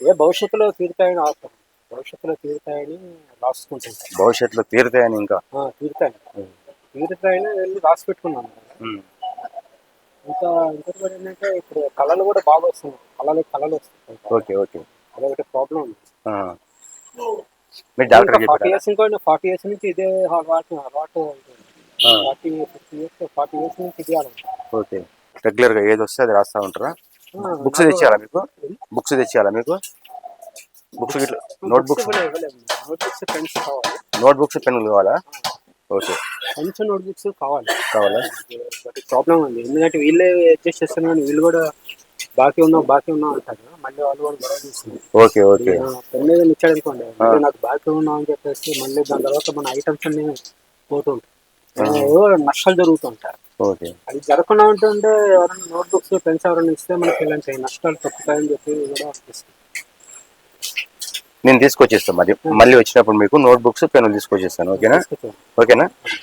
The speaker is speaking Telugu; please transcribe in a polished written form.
ఏ భవిష్యత్తులో తీరుతాయని ఆశ. భవిష్యత్తులో తీరుతాయని రాసుకుంటుంటాను. భవిష్యత్తులో తీరుతాయని ఇంకా తీరుతాయి. తీరుతాయని వెళ్ళి రాసి పెట్టుకున్నాను. ఉమ్. ఇంకా ఇంకోటి కూడా ఏంటంటే ఇప్పుడు కళలు కూడా బాగా వస్తున్నాయి. కళలు వస్తున్నాయి. Okay okay. అదొకటి ప్రాబ్లం ఉంది. మీరు డాక్టర్ 40 years నుంచి ఇదే అలవాటు 40 years నుంచి ఇది అలవాటు. ఓకే. రెగ్యులర్ గా ఏది వస్తే అది రాస్తా ఉంటారా? బుక్స్ తెచ్చేయాలా మీకు? బుక్స్ తెచ్చేయాలా మీకు? బుక్స్ నోట్ బుక్స్ పెన్స్ కావాలి. నోట్ బుక్స్ పెన్నులు కావాలా? ఓకే. పెన్స్ నోట్ బుక్స్ కావాలా? బట్ ప్రాబ్లం ఉంది. ఎందుకంటే వీళ్ళే అడ్జస్ట్ చేస్తారు కానీ వీళ్ళు కూడా బాకీ ఉన్నాం అంటారు. మళ్ళీ వాళ్ళు కూడా గొడవ చేస్తుంది. Okay okay. పెన్ మీద ఇచ్చాడు అనుకోండి, నాకు బాకీ ఉన్నాం అని చెప్పేసి మళ్ళీ దాని తర్వాత మన ఐటమ్స్ అన్ని పోతుంటాయి. నష్టాలు జరుగుతుంటాయి. ఓకే. అది జరగకుండా ఉంటుంటే ఎవరైనా నోట్ బుక్స్ పెన్స్ ఎవరైనా ఇస్తే మనకి ఇలాంటి నష్టాలు తప్పుతాయని చెప్పి కూడా అనిపిస్తుంది. నేను తీసుకొచ్చేస్తాను. మళ్ళీ వచ్చినప్పుడు మీకు నోట్ బుక్స్ పెన్నులు తీసుకొచ్చేస్తాను. ఓకేనా? ఓకేనా?